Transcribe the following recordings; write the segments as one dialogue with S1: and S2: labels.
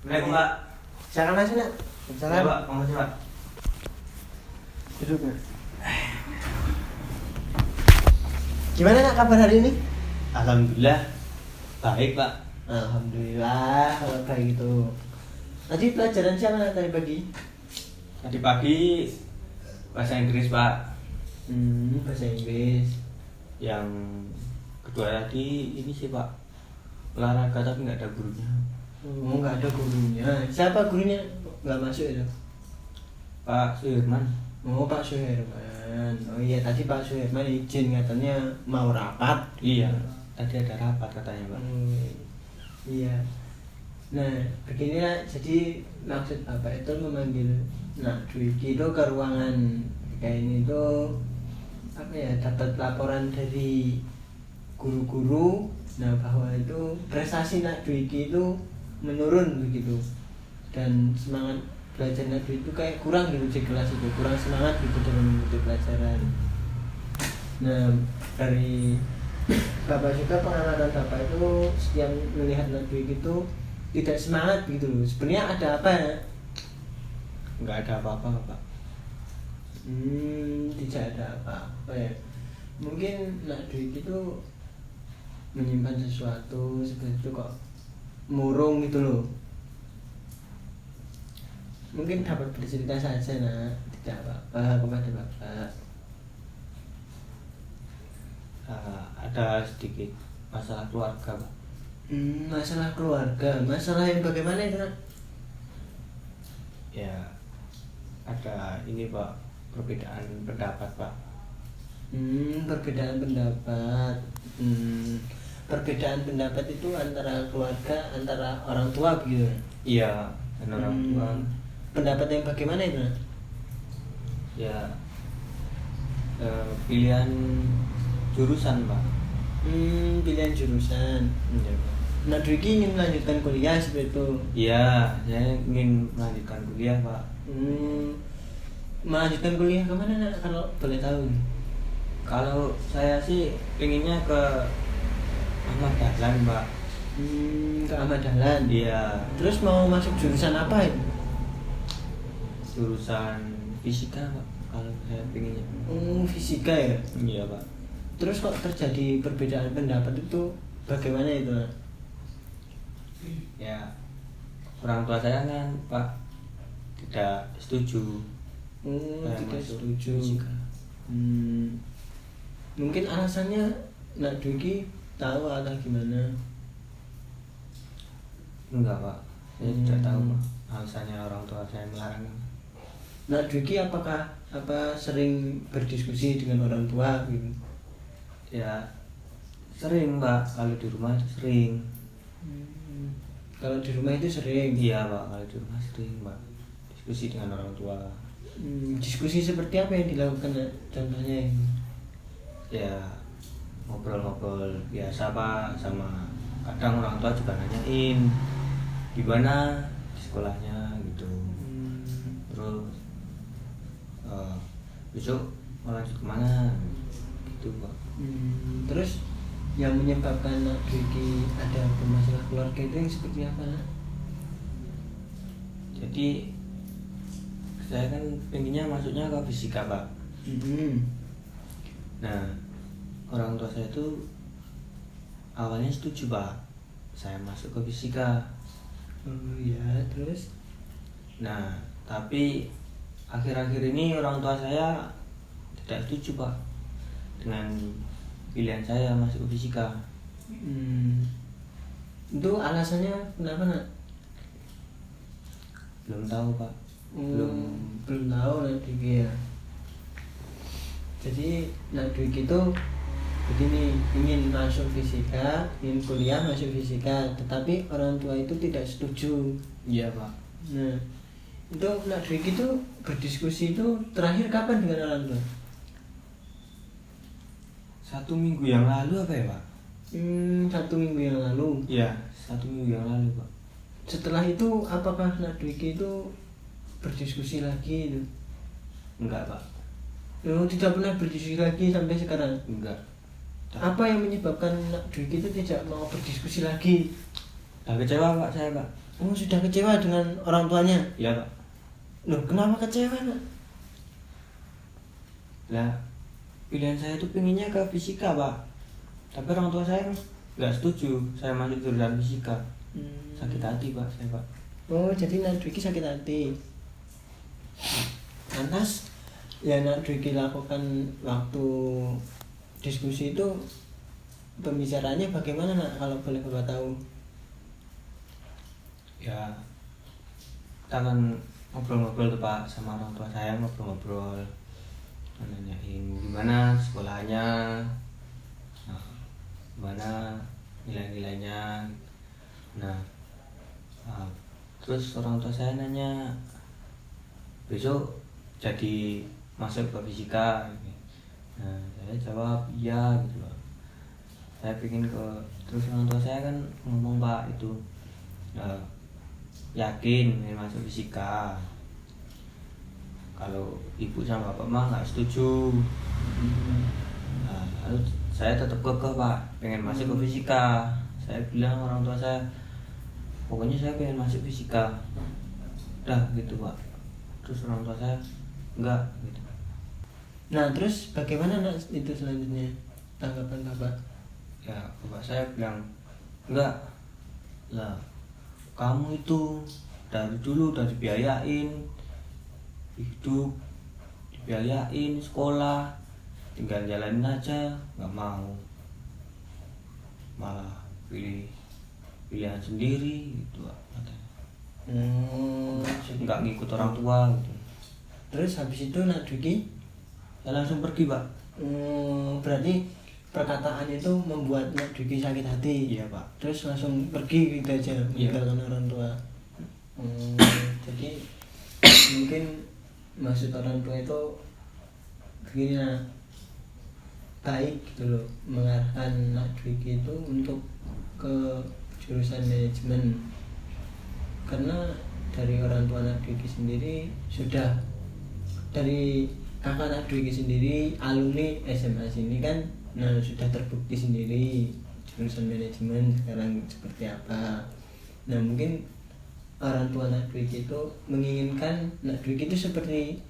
S1: Assalamualaikum Pak.
S2: Silakan aja nak.
S1: Ya
S2: Silakan.
S1: Pak, makasih Pak.
S2: Duduk nak. Gimana nak kabar hari ini?
S1: Alhamdulillah baik Pak.
S2: Alhamdulillah kalau kayak gitu. Tadi pelajaran siapa nak tadi pagi?
S1: Tadi pagi bahasa Inggris Pak.
S2: Bahasa Inggris.
S1: Yang kedua tadi ini sih Pak, olahraga tapi nggak ada gurunya.
S2: Oh, nggak ada gurunya. Siapa gurunya? Nggak masuk ya?
S1: Pak Suherman.
S2: Oh, Pak Suherman. Oh iya, tadi Pak Suherman izin katanya mau rapat.
S1: Iya, tadi ada rapat katanya Pak.
S2: Iya. Nah, beginilah jadi maksud Bapak itu memanggil Nak Dwiki itu ke ruangan kayak ini tuh apa ya, dapat laporan dari guru-guru nah bahwa itu prestasi Nak Dwiki itu menurun begitu dan semangat belajar Nak Dwiki itu kayak kurang gitu di kelas itu, kurang semangat gitu dalam mengikuti pelajaran. Nah, dari Bapak juga pengalaman Bapak itu setiap melihat Nak Dwiki itu tidak semangat gitu loh. Sebenarnya ada apa ya?
S1: Nggak ada apa-apa Pak.
S2: Tidak ada apa-apa ya. Mungkin Nak Dwiki itu menyimpan sesuatu seperti itu kok murung gitu loh. Mungkin dapat bercerita saja nak, tidak apa-apa kepada Bapak.
S1: Ada sedikit masalah keluarga Pak.
S2: Masalah keluarga, masalah yang bagaimana itu nak?
S1: Ya ada ini Pak, perbedaan pendapat Pak.
S2: Perbedaan pendapat. Perbedaan pendapat itu antara keluarga, antara orang tua begitu.
S1: Iya, dan orang tua.
S2: Pendapat yang bagaimana itu nak?
S1: Ya pilihan jurusan Pak.
S2: Pilihan jurusan.
S1: Iya Pak.
S2: Nak Dwiki ingin melanjutkan kuliah seperti itu.
S1: Iya, saya ingin melanjutkan kuliah Pak.
S2: Melanjutkan kuliah kemana nak kalau boleh tahu?
S1: Kalau saya sih pengennya ke Ahmad Dahlan Pak.
S2: Ke Ahmad Dahlan.
S1: Iya.
S2: Terus mau masuk jurusan apa itu?
S1: Jurusan fisika Pak. Kalau saya pengennya.
S2: Fisika ya.
S1: Iya Pak.
S2: Terus kok terjadi perbedaan pendapat itu bagaimana itu nak?
S1: Ya orang tua saya kan Pak tidak setuju. Saya
S2: Tidak
S1: masuk
S2: setuju.
S1: fisika.
S2: Mungkin alasannya Nak Dwiki tahu atau gimana?
S1: Enggak Pak. Saya tidak tahu Pak. Alasannya orang tua saya melarang.
S2: Nak Dwiki apakah sering berdiskusi dengan orang tua gitu?
S1: Ya sering Pak, kalau di rumah itu sering.
S2: Kalau di rumah itu sering.
S1: Iya Pak, kalau di rumah sering Pak, diskusi dengan orang tua.
S2: Diskusi seperti apa yang dilakukan contohnya?
S1: Ya ngobrol-ngobrol biasa Pak, sama kadang orang tua juga nanyain gimana di sekolahnya gitu. Terus besok mau lanjut kemana gitu Pak.
S2: Terus yang menyebabkan Nak Dwiki ada bermasalah keluarga itu yang seperti apa nak?
S1: Jadi saya kan pengennya masuknya ke fisika Pak. Nah orang tua saya tuh awalnya setuju Pak, saya masuk ke fisika.
S2: Oh iya, terus?
S1: Nah tapi akhir-akhir ini orang tua saya tidak setuju Pak dengan pilihan saya masuk ke fisika.
S2: Itu alasannya kenapa nak?
S1: Belum tahu Pak.
S2: Belum tahu Nak Dwiki ya. Jadi Nak Dwiki itu begini, ingin masuk fisika, ingin kuliah masuk fisika, tetapi orang tua itu tidak setuju.
S1: Iya Pak.
S2: Nah, itu Nak Dwiki itu berdiskusi itu terakhir kapan dengan orang tua?
S1: 1 minggu yang lalu apa ya Pak?
S2: 1 minggu yang lalu.
S1: Iya, 1 minggu yang lalu Pak.
S2: Setelah itu apakah Nak Dwiki itu berdiskusi lagi itu?
S1: Enggak Pak.
S2: Tidak pernah berdiskusi lagi sampai sekarang?
S1: Enggak.
S2: Apa yang menyebabkan Nak Dwiki itu tidak mau berdiskusi lagi?
S1: Udah kecewa pak saya pak.
S2: Oh sudah kecewa dengan orang tuanya?
S1: Iya pak.
S2: Loh kenapa kecewa nak?
S1: Lah pilihan saya tuh pinginnya ke fisika pak, tapi orang tua saya nggak setuju saya masuk jurusan fisika. Sakit hati pak saya pak.
S2: Oh jadi nak Dwiki sakit hati. Lantas ya nak Dwiki lakukan waktu diskusi itu, pembicaraannya bagaimana nak kalau boleh bapak tahu?
S1: Ya kita kan ngobrol-ngobrol tuh pak sama orang tua saya, ngobrol-ngobrol, nanyain gimana sekolahnya, nah, gimana nilai-nilainya. Nah, terus orang tua saya nanya besok jadi masuk ke fisika. Nah saya jawab iya gitu loh, saya pengen ke. Terus orang tua saya kan ngomong pak itu yakin ingin masuk fisika, kalau ibu sama bapak mah nggak setuju. Nah, lalu saya tetap kekeh pak pengen masuk ke fisika. Saya bilang orang tua saya pokoknya saya pengen masuk fisika dah gitu pak. Terus orang tua saya enggak gitu.
S2: Nah terus bagaimana nak itu selanjutnya tanggapan bapak?
S1: Ya bapak saya bilang enggak lah, kamu itu dari dulu udah dibiayain hidup, dibiayain sekolah, tinggal jalanin aja nggak mau, malah pilihan sendiri gitu katanya. Nggak ngikut orang tua gitu.
S2: Terus habis itu nak Dwiki
S1: Saya langsung pergi pak.
S2: berarti perkataan itu membuat nak Dwiki sakit hati.
S1: Iya pak.
S2: Terus langsung pergi gitu aja
S1: Iya.
S2: meninggalkan orang tua. Jadi mungkin maksud orang tua itu begini nak, baik gitu loh, mengarahkan nak Dwiki itu untuk ke jurusan manajemen, karena dari orang tua nak Dwiki sendiri sudah, dari kakak nak Dwiki sendiri alumni SMA sini kan, nah sudah terbukti sendiri jurusan manajemen sekarang seperti apa. Nah mungkin orang tua nak Dwiki itu menginginkan nak Dwiki itu seperti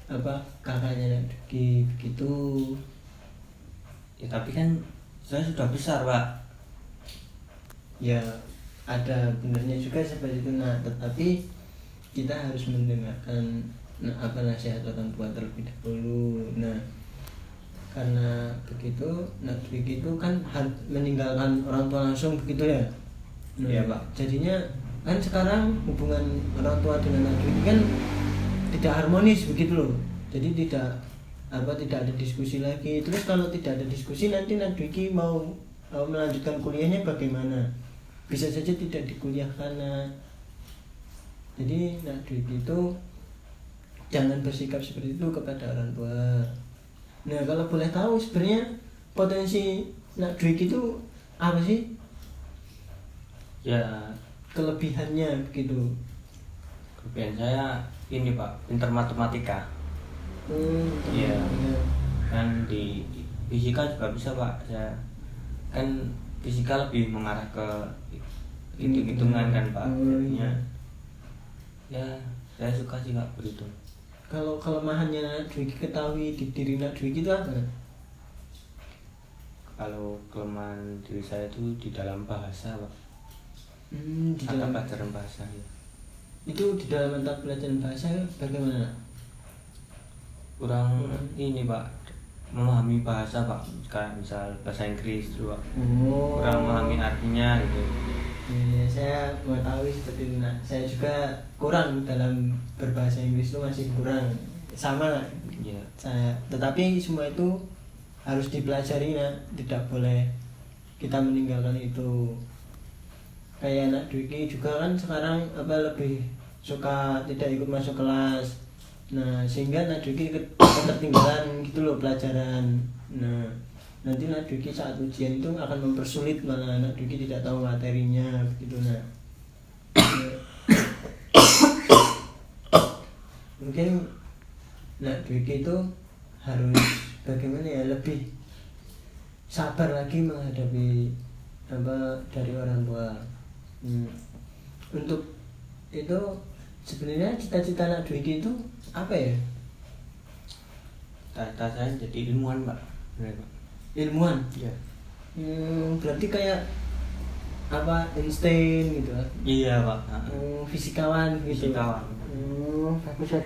S2: apa kakaknya nak Dwiki begitu.
S1: Ya tapi kan saya sudah besar pak.
S2: Ya ada benernya juga seperti itu nak, tetapi kita harus mendengarkan apa nasihat orang tua terlebih dahulu. Nah karena begitu nak Dwiki itu kan harus meninggalkan orang tua langsung begitu ya. Nah,
S1: Iya, Pak.
S2: jadinya kan sekarang hubungan orang tua dengan nak Dwiki kan tidak harmonis begitu loh. Jadi tidak ada diskusi lagi. Terus kalau tidak ada diskusi nanti nak Dwiki mau melanjutkan kuliahnya bagaimana? Bisa saja tidak dikuliahkan. Jadi nak Dwiki itu jangan bersikap seperti itu kepada orang tua. Nah kalau boleh tahu sebenarnya potensi nak Dwiki itu apa sih?
S1: Ya
S2: Kelebihannya begitu.
S1: kelebihan saya ini pak, pinter matematika. Iya. Kan di fisika juga bisa pak. Saya kan fisika lebih mengarah ke hitung-hitungan kan pak. Jadinya ya saya suka sih pak begitu.
S2: Kalau kelemahannya nak Dwiki ketahui di diri nak Dwiki itu apa?
S1: Kalau kelemahan diri saya itu di dalam bahasa pak.
S2: Di
S1: Mata
S2: dalam
S1: pelajaran bahasa ya.
S2: itu di dalam mata pelajaran bahasa bagaimana?
S1: Kurang ini pak, memahami bahasa pak. Kayak misal bahasa Inggris juga kurang memahami artinya gitu.
S2: Ya, saya mengetahui seperti itu nak. Saya juga kurang dalam berbahasa Inggris itu masih kurang sama
S1: Iya.
S2: saya. Tetapi semua itu harus dipelajari nak. Tidak boleh kita meninggalkan itu. Kayak anak Dwiki juga kan sekarang lebih suka tidak ikut masuk kelas. Nah sehingga anak Dwiki ketertinggalan gitu loh pelajaran. Nah nanti anak Dwiki saat ujian itu akan mempersulit, malah anak Dwiki tidak tahu materinya begitu. Nah mungkin anak Dwiki itu harus bagaimana ya, lebih sabar lagi menghadapi dari orang tua. Untuk itu sebenarnya cita-cita anak Dwiki itu apa ya?
S1: Cita-cita saya jadi ilmuwan Pak. Benar Pak.
S2: Ilmuwan.
S1: Iya.
S2: Berarti kayak apa Einstein gitu kan?
S1: Iya Pak.
S2: Fisikawan gitu.
S1: Fisikawan.
S2: Bagus.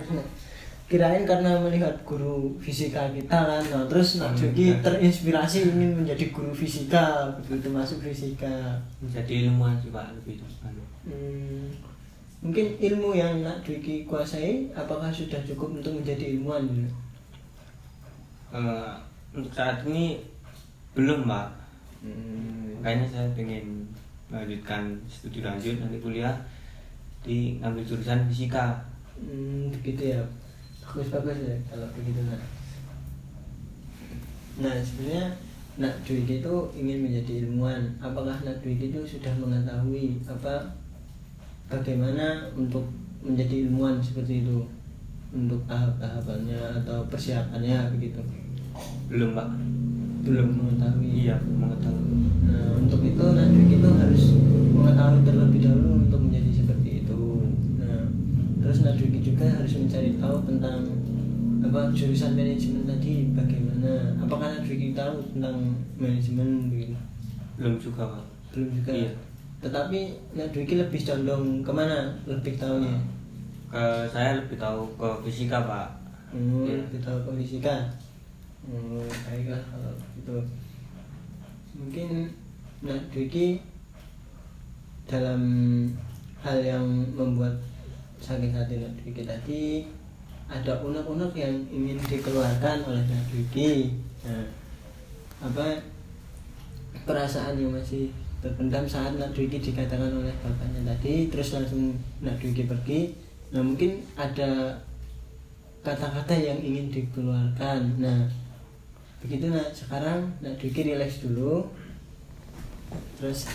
S2: Kirain karena melihat guru fisika kita kan, nah, terus Nak Dwiki terinspirasi ingin menjadi guru fisika, begitu masuk fisika.
S1: Jadi ilmuwan sih Pak lebih itu.
S2: Mungkin ilmu yang Nak Dwiki kuasai, apakah sudah cukup untuk menjadi ilmuwan?
S1: Untuk saat ini belum Pak. Makanya saya pengen melanjutkan studi lanjut nanti kuliah di ngambil jurusan fisika.
S2: Begitu ya, bagus ya kalau begitu Nak. Nah sebenarnya Nak Dwiki itu ingin menjadi ilmuwan. Apakah Nak Dwiki itu sudah mengetahui bagaimana untuk menjadi ilmuwan seperti itu, untuk tahap-tahapannya atau persiapannya begitu?
S1: Belum Pak.
S2: Belum mengetahui.
S1: Iya mengetahui.
S2: Nah untuk itu Nak Dwiki itu harus mengetahui terlebih dahulu untuk menjadi seperti itu. Nah terus Nak Dwiki juga harus mencari tahu tentang jurusan manajemen tadi bagaimana. Apakah Nak Dwiki tahu tentang manajemen begitu?
S1: Belum juga Pak.
S2: Belum juga.
S1: Iya.
S2: Tetapi Nak Dwiki lebih condong kemana lebih tahunya?
S1: Saya lebih tahu ke fisika Pak. Iya.
S2: Lebih tahu ke fisika. Baiklah kalau gitu. Mungkin Nak Dwiki dalam hal yang membuat sakit hati Nak Dwiki tadi, ada unek-unek yang ingin dikeluarkan oleh Nak Dwiki. Nah, perasaan yang masih terpendam saat Nak Dwiki dikatakan oleh bapaknya tadi, terus langsung Nak Dwiki pergi. Nah mungkin ada kata-kata yang ingin dikeluarkan. Nah begitu Nak, sekarang Nak Dwiki relax dulu, terus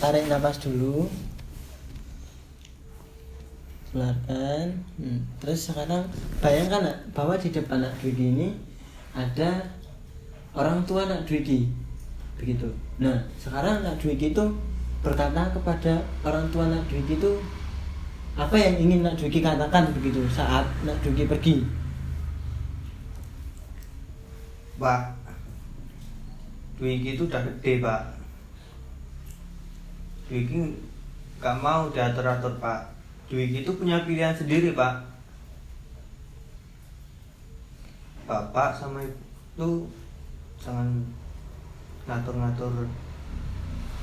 S2: tarik nafas dulu, keluarkan. Terus sekarang bayangkan Nak, bahwa di depan Nak Dwiki ini ada orang tua Nak Dwiki, begitu. Nah sekarang Nak Dwiki itu berkata kepada orang tua Nak Dwiki itu apa yang ingin Nak Dwiki katakan begitu saat Nak Dwiki pergi?
S1: Pak, Dwiki itu udah gede Pak. Dwiki gak mau diatur-atur Pak. Dwiki itu punya pilihan sendiri Pak. Bapak sama itu jangan ngatur-ngatur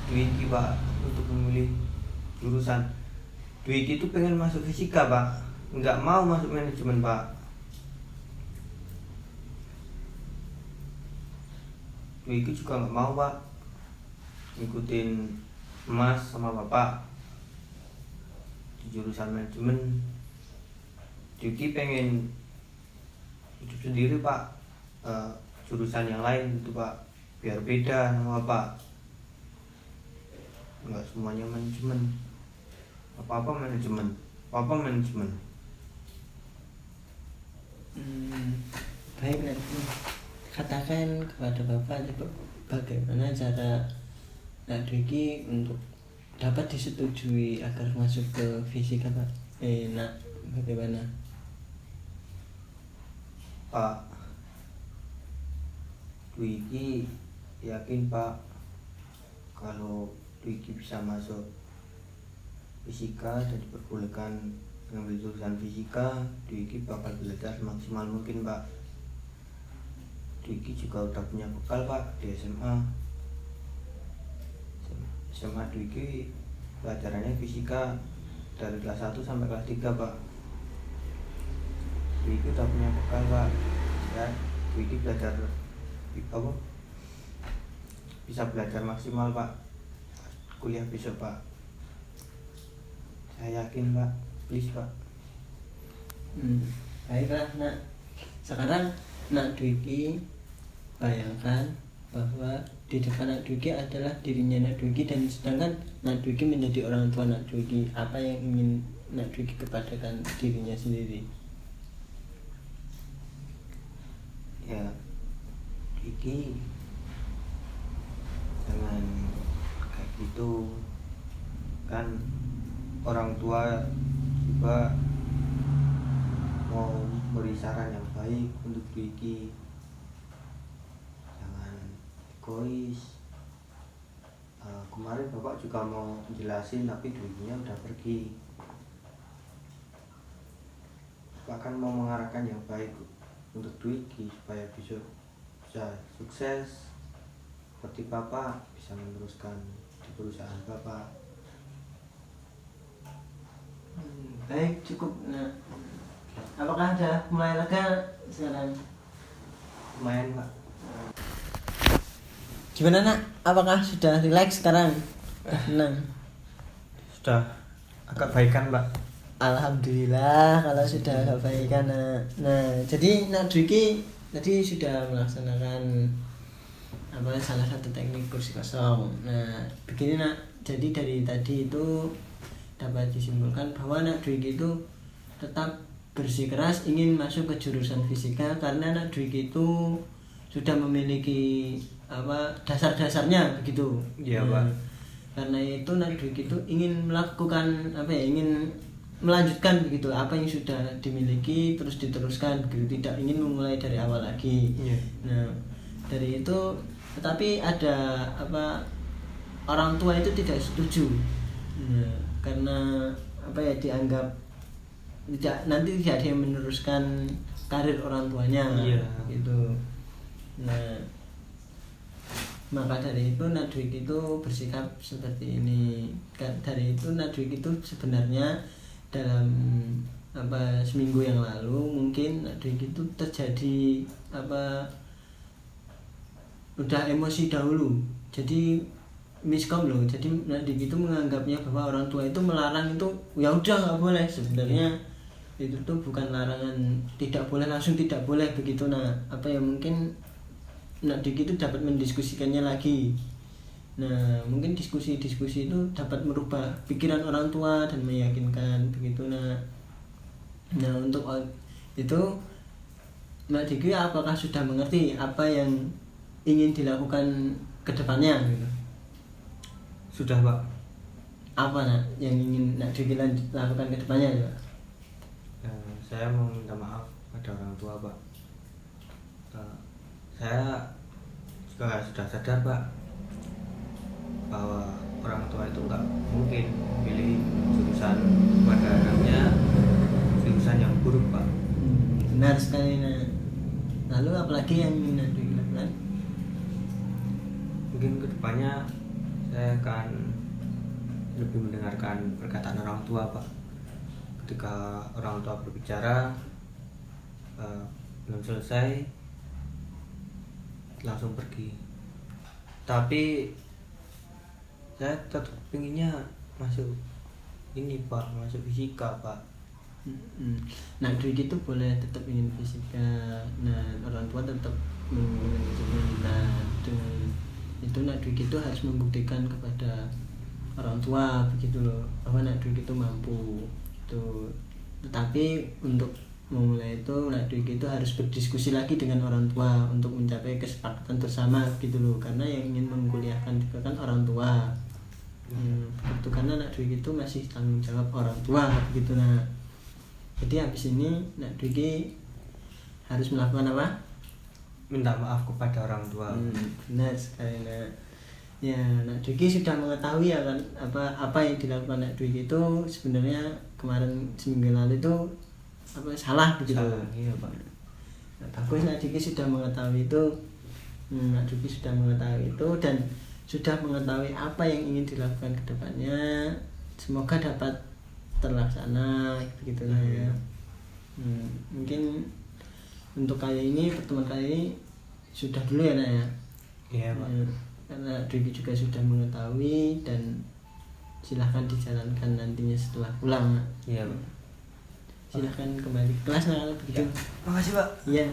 S1: Dwiki Pak untuk memilih jurusan. Dwiki itu pengen masuk fisika Pak, nggak mau masuk manajemen Pak. Dwiki juga nggak mau Pak ngikutin Mas sama Bapak di jurusan manajemen. Dwiki pengen hidup sendiri Pak, jurusan yang lain itu Pak, biar beda sama Bapak. Nggak semuanya manajemen, apa manajemen.
S2: Baik nanti katakan kepada Bapak bagaimana cara Nak Dwiki untuk dapat disetujui agar masuk ke fisika Pak. Nak, bagaimana
S1: Pak? Dwiki yakin Pak kalau Dwiki bisa masuk fisika dan diperbolehkan mengambil jurusan fisika, Dwiki bakal belajar semaksimal mungkin Pak. Dwiki juga udah punya bekal Pak di SMA. SMA Dwiki pelajarannya fisika dari kelas 1 sampai kelas 3 Pak. Dwiki udah punya bekal Pak. Ya, Dwiki belajar bisa belajar maksimal Pak kuliah besok Pak. Saya yakin Pak, please Pak.
S2: Baiklah Nak, sekarang Nak Dwiki bayangkan bahwa di depan Nak Dwiki adalah dirinya Nak Dwiki, dan sedangkan Nak Dwiki menjadi orang tua Nak Dwiki. Apa yang ingin Nak Dwiki kepadanya dirinya sendiri?
S1: Ya, Dwiki jangan kayak gitu. kan orang tua juga mau beri saran yang baik untuk Dwiki, jangan egois. Kemarin bapak juga mau jelasin tapi Dwikinya udah pergi. Bapak kan mau mengarahkan yang baik untuk Dwiki supaya bisa sukses seperti bapak, bisa meneruskan di perusahaan bapak.
S2: Baik, cukup. Nah, apakah sudah mulai lega sekarang?
S1: Lumayan pak.
S2: Gimana nak? Apakah sudah relax sekarang? Tenang.
S1: Sudah agak baikan pak.
S2: Alhamdulillah kalau sudah agak baikan. Nah, jadi nak Dwiki tadi sudah melaksanakan salah satu teknik kursi kosong. Nah, begini nak. Jadi dari tadi itu dapat disimpulkan bahwa nak Dwiki itu tetap bersikeras ingin masuk ke jurusan fisika karena nak Dwiki itu sudah memiliki dasar-dasarnya begitu.
S1: Iya pak.
S2: Karena itu nak Dwiki itu ingin melakukan ingin melanjutkan begitu apa yang sudah dimiliki terus diteruskan begitu, tidak ingin memulai dari awal lagi. Nah, dari itu tetapi ada orang tua itu tidak setuju. Nah, karena dianggap nanti tidak ada yang meneruskan karir orang tuanya gitu. Nah, maka dari itu nak Dwiki itu bersikap seperti ini. Dari itu nak Dwiki itu sebenarnya dalam seminggu yang lalu mungkin Dwiki itu terjadi udah emosi dahulu, jadi miskom loh. Jadi Dwiki itu menganggapnya bahwa orang tua itu melarang itu ya udah nggak boleh. Sebenarnya itu tuh bukan larangan tidak boleh, langsung tidak boleh begitu. Nah, mungkin Dwiki itu dapat mendiskusikannya lagi. Nah, mungkin diskusi-diskusi itu dapat merubah pikiran orang tua dan meyakinkan begitu. Nah untuk itu Dwiki apakah sudah mengerti apa yang ingin dilakukan ke depannya gitu?
S1: Sudah pak.
S2: Apa yang ingin Dwiki lakukan ke depannya Pak?
S1: Saya mau minta maaf pada orang tua pak. Saya juga sudah sadar pak bahwa orang tua itu nggak mungkin pilih jurusan pada anaknya jurusan yang buruk pak.
S2: Benar sekali. Nah, lalu apalagi yang ingin Dwiki lakukan?
S1: Mungkin kedepannya saya akan lebih mendengarkan perkataan orang tua pak. Ketika orang tua berbicara belum selesai langsung pergi. Tapi saya tetap pinginnya masuk ini pak, masuk fisika pak.
S2: Nah, Dwiki itu boleh tetap ingin fisika. Nah, orang tua tetap meminta. Dengan itu Dwiki itu harus membuktikan kepada orang tua begitu loh, bahwa Dwiki itu mampu itu. Tetapi untuk memulai itu Dwiki itu harus berdiskusi lagi dengan orang tua untuk mencapai kesepakatan bersama gitu loh, karena yang ingin mengkuliahkan juga kan orang tua. Begitu, karena Dwiki itu masih tanggung jawab orang tua begitu. Nah, jadi habis ini Dwiki harus melakukan apa?
S1: Minta maaf kepada orang tua.
S2: Benar sekali. Ya, Dwiki sudah mengetahui ya kan apa yang dilakukan Dwiki itu sebenarnya kemarin seminggu lalu itu salah begitu.
S1: Iya pak.
S2: Bagus Dwiki sudah mengetahui itu. Dwiki sudah mengetahui itu dan sudah mengetahui apa yang ingin dilakukan ke depannya. Semoga dapat terlaksana begitu lah ya. Mungkin untuk pertemuan kali ini sudah dulu ya ya.
S1: Iya pak.
S2: Karena Dwiki juga sudah mengetahui dan silahkan dijalankan nantinya setelah pulang.
S1: Iya pak.
S2: Silahkan kembali ke kelas kalau begitu.
S1: Makasih pak.
S2: Iya.